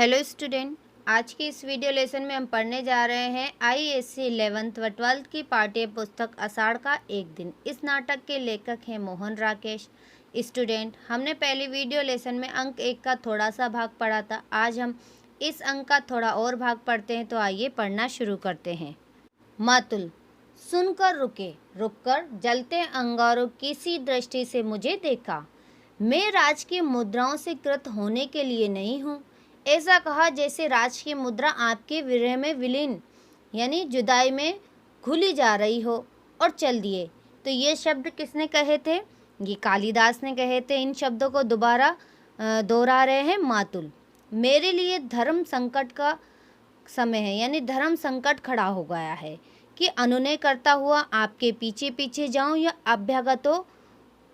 Hello student. आज के इस वीडियो लेसन में हम पढ़ने जा रहे हैं आईएएससी 11th व 12th की पाठ्य पुस्तक आषाढ़ का एक दिन। इस नाटक के लेखक हैं मोहन राकेश। स्टूडेंट, हमने पहली वीडियो लेसन में अंक 1 का थोड़ा सा भाग पढ़ा था। आज हम इस अंक का थोड़ा और भाग पढ़ते हैं, तो आइए पढ़ना शुरू करते हैं। मातुल सुनकर रुककर जलते अंगारों की सी दृष्टि से मुझे देखा। मैं राज की मुद्राओं से कृत होने के लिए नहीं हूँ। ऐसा कहा जैसे राज की मुद्रा आपके विरह में विलीन यानी जुदाई में घुली जा रही हो, और चल दिए। तो ये शब्द किसने कहे थे? ये कालिदास ने कहे थे। इन शब्दों को दोबारा दोहरा रहे हैं मातुल। मेरे लिए धर्म संकट का समय है, यानी धर्म संकट खड़ा हो गया है कि अनुनय करता हुआ आपके पीछे पीछे जाऊं या अभ्यागतों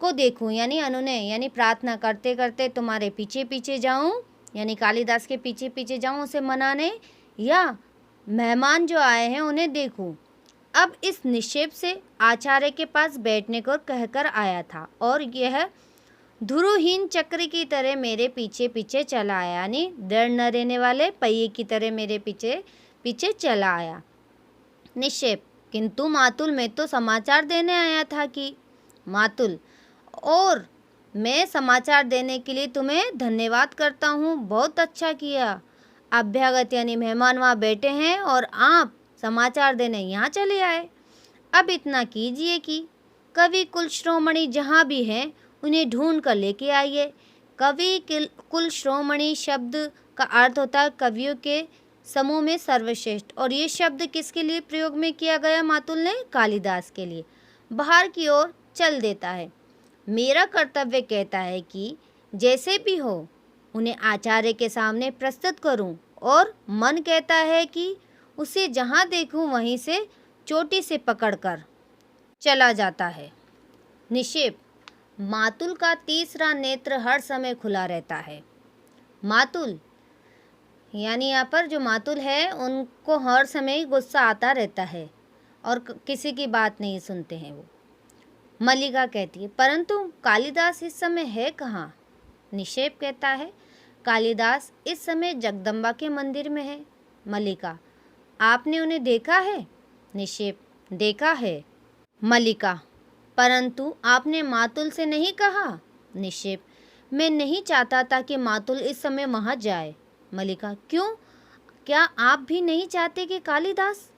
को देखूं, यानी अनुनय यानी प्रार्थना करते करते तुम्हारे पीछे पीछे जाऊं, यानी कालिदास के पीछे पीछे जाऊं उसे मनाने, या मेहमान जो आए हैं उन्हें देखूं। अब इस निक्षेप से आचार्य के पास बैठने को कहकर आया था, और यह धुरुहीन चक्र की तरह मेरे पीछे पीछे चला आया, यानी डर न रहने वाले पहिए की तरह मेरे पीछे पीछे चला आया। निक्षेप: किंतु मातुल, मैं तो समाचार देने आया था। कि मातुल: और मैं समाचार देने के लिए तुम्हें धन्यवाद करता हूँ, बहुत अच्छा किया। अभ्यागत यानी मेहमान वहाँ बैठे हैं और आप समाचार देने यहाँ चले आए। अब इतना कीजिए कि कवि कुल श्रोमणी जहाँ भी हैं उन्हें ढूंढ कर लेके आइए। कवि कुल श्रोमणी शब्द का अर्थ होता है कवियों के समूह में सर्वश्रेष्ठ, और ये शब्द किसके लिए प्रयोग में किया गया? मातुल ने कालिदास के लिए। बाहर की ओर चल देता है। मेरा कर्तव्य कहता है कि जैसे भी हो उन्हें आचार्य के सामने प्रस्तुत करूं, और मन कहता है कि उसे जहां देखूं वहीं से चोटी से पकड़कर चला जाता है। निक्षेप: मातुल का तीसरा नेत्र हर समय खुला रहता है। मातुल यानी यहाँ पर जो मातुल है उनको हर समय गुस्सा आता रहता है और किसी की बात नहीं सुनते हैं वो। मल्लिका कहती है, परंतु कालिदास इस समय है कहाँ? निक्षेप कहता है, कालिदास इस समय जगदम्बा के मंदिर में है। मल्लिका: आपने उन्हें देखा है? निक्षेप: देखा है। मल्लिका: परंतु आपने मातुल से नहीं कहा? निक्षेप: मैं नहीं चाहता था कि मातुल इस समय वहाँ जाए। मल्लिका: क्यों? क्या आप भी नहीं चाहते कि कालिदास?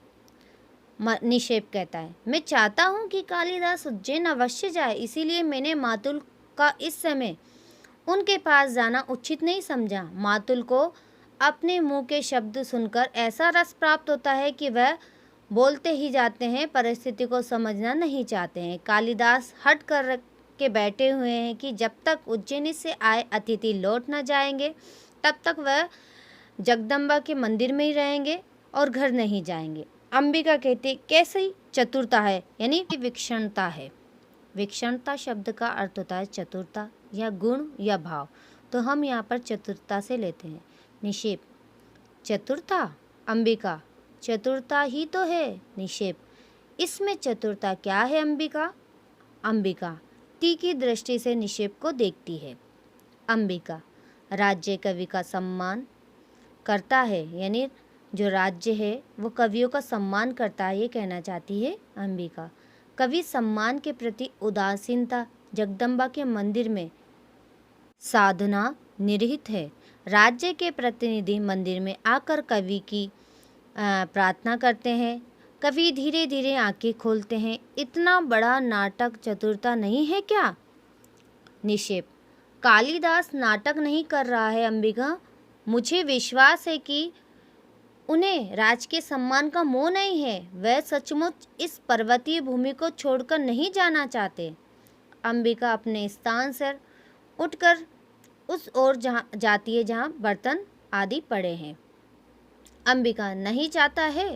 निक्षेप कहता है, मैं चाहता हूँ कि कालिदास उज्जैन अवश्य जाए, इसीलिए मैंने मातुल का इस समय उनके पास जाना उचित नहीं समझा। मातुल को अपने मुंह के शब्द सुनकर ऐसा रस प्राप्त होता है कि वह बोलते ही जाते हैं, परिस्थिति को समझना नहीं चाहते हैं। कालिदास हट कर के बैठे हुए हैं कि जब तक उज्जैन से आए अतिथि लौट न जाएंगे तब तक वह जगदम्बा के मंदिर में ही रहेंगे और घर नहीं जाएंगे। अंबिका कहती, कैसी चतुरता है, यानी विक्षणता है। विक्षणता शब्द का अर्थ होता है चतुरता या गुण या भाव, तो हम यहाँ पर चतुरता से लेते हैं। निक्षेप: चतुरता? अंबिका: चतुरता ही तो है। निक्षेप: इसमें चतुरता क्या है अंबिका? अंबिका तीखी दृष्टि से निक्षेप को देखती है। अंबिका: राज्य कवि का सम्मान करता है, यानी जो राज्य है वो कवियों का सम्मान करता है, ये कहना चाहती है अंबिका। कवि सम्मान के प्रति उदासीनता जगदम्बा के मंदिर में साधना निहित है। राज्य के प्रतिनिधि मंदिर में आकर कवि की प्रार्थना करते हैं। कवि धीरे धीरे आंखें खोलते हैं। इतना बड़ा नाटक चतुरता नहीं है क्या? निक्षेप: कालिदास नाटक नहीं कर रहा है अंबिका। मुझे विश्वास है कि उन्हें राज के सम्मान का मोह नहीं है। वह सचमुच इस पर्वतीय भूमि को छोड़कर नहीं जाना चाहते। अंबिका अपने स्थान से उठकर उस ओर जाती है जहाँ बर्तन आदि पड़े हैं। अंबिका: नहीं चाहता है?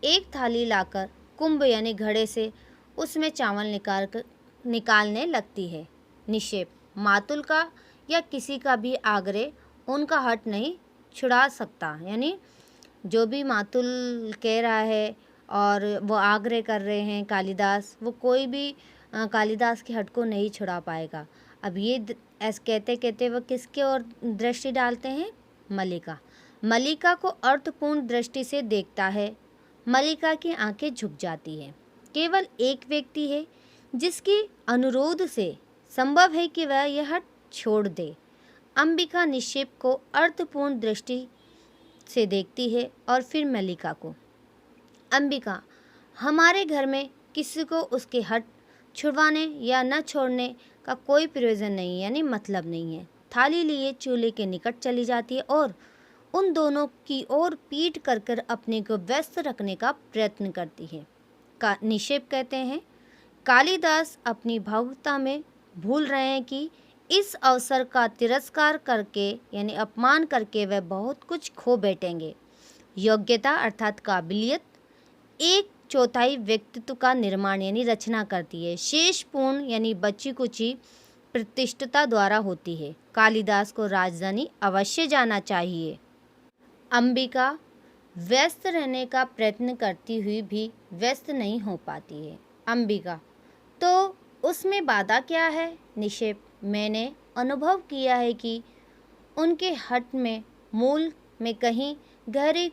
एक थाली लाकर कुंभ यानी घड़े से उसमें चावल निकालने लगती है। निक्षेप: मातुल का या किसी का भी आग्रह उनका हट नहीं छुड़ा सकता, यानी जो भी मातुल कह रहा है और वो आग्रह कर रहे हैं कालिदास, वो कोई भी कालिदास के हट को नहीं छुड़ा पाएगा। अब ये ऐसे कहते कहते वो किसके ओर दृष्टि डालते हैं? मल्लिका मल्लिका को अर्थपूर्ण दृष्टि से देखता है। मल्लिका की आंखें झुक जाती है। केवल एक व्यक्ति है जिसके अनुरोध से संभव है कि वह यह हट छोड़ दे। अंबिका निक्षेप को अर्थपूर्ण दृष्टि से देखती है और फिर मल्लिका को। अंबिका, हमारे घर में किसी को उसके हट छुड़वाने या न छोड़ने का कोई प्रयोजन नहीं, यानी मतलब नहीं है। थाली लिए चूल्हे के निकट चली जाती है और उन दोनों की ओर पीठ कर कर अपने को व्यस्त रखने का प्रयत्न करती है। निक्षेप कहते हैं, कालिदास अपनी भावुकता में भूल रहे हैं कि इस अवसर का तिरस्कार करके यानी अपमान करके वह बहुत कुछ खो बैठेंगे। योग्यता अर्थात काबिलियत एक चौथाई व्यक्तित्व का निर्माण यानी रचना करती है। शेष पूर्ण यानी बची कुची प्रतिष्ठता द्वारा होती है। कालिदास को राजधानी अवश्य जाना चाहिए। अंबिका व्यस्त रहने का प्रयत्न करती हुई भी व्यस्त नहीं हो पाती है। अंबिका, तो उसमें बाधा क्या है? निक्षेप, मैंने अनुभव किया है कि उनके हट में मूल में कहीं गहरी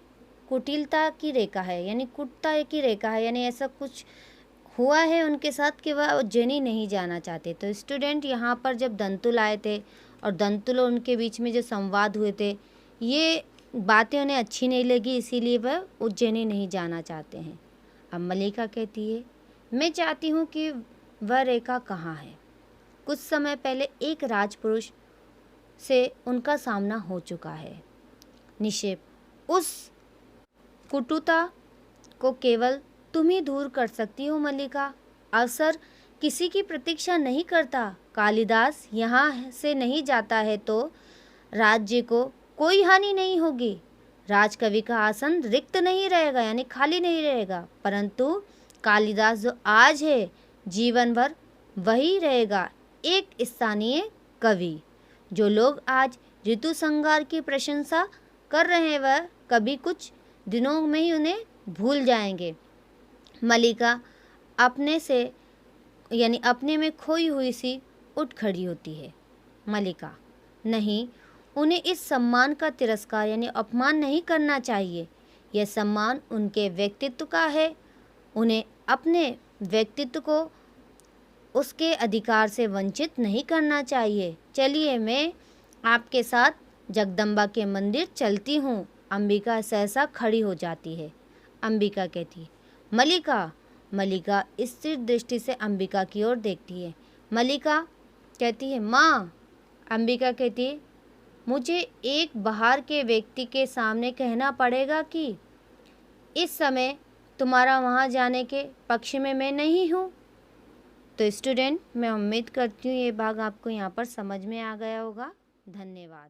कुटिलता की रेखा है, यानी कुटता की रेखा है, यानी ऐसा कुछ हुआ है उनके साथ कि वह उज्जैनी नहीं जाना चाहते। तो स्टूडेंट यहाँ पर जब दंतुल आए थे और दंतुल और उनके बीच में जो संवाद हुए थे, ये बातें उन्हें अच्छी नहीं लगी, इसीलिए वह उज्जैनी नहीं जाना चाहते हैं। अब मल्लिका कहती है, मैं चाहती हूँ कि वह रेखा कहाँ है। कुछ समय पहले एक राजपुरुष से उनका सामना हो चुका है। निक्षेप, उस कुटुता को केवल तुम ही दूर कर सकती हो मल्लिका। अवसर किसी की प्रतीक्षा नहीं करता। कालिदास यहाँ से नहीं जाता है तो राज्य को कोई हानि नहीं होगी। राजकवि का आसन रिक्त नहीं रहेगा, यानी खाली नहीं रहेगा, परंतु कालिदास जो आज है जीवन भर वही रहेगा, एक स्थानीय कवि। जो लोग आज ऋतु संहार की प्रशंसा कर रहे हैं वह कभी कुछ दिनों में ही उन्हें भूल जाएंगे। मल्लिका अपने से यानी अपने में खोई हुई सी उठ खड़ी होती है। मल्लिका, नहीं, उन्हें इस सम्मान का तिरस्कार यानी अपमान नहीं करना चाहिए। यह सम्मान उनके व्यक्तित्व का है। उन्हें अपने व्यक्तित्व को उसके अधिकार से वंचित नहीं करना चाहिए। चलिए, मैं आपके साथ जगदम्बा के मंदिर चलती हूँ। अंबिका सहसा खड़ी हो जाती है। अंबिका कहती है, मल्लिका। मल्लिका स्थिर दृष्टि से अंबिका की ओर देखती है। मल्लिका कहती है, माँ। अंबिका कहती है, मुझे एक बाहर के व्यक्ति के सामने कहना पड़ेगा कि इस समय तुम्हारा वहाँ जाने के पक्ष में मैं नहीं हूँ। तो स्टूडेंट, मैं उम्मीद करती हूँ ये भाग आपको यहाँ पर समझ में आ गया होगा। धन्यवाद।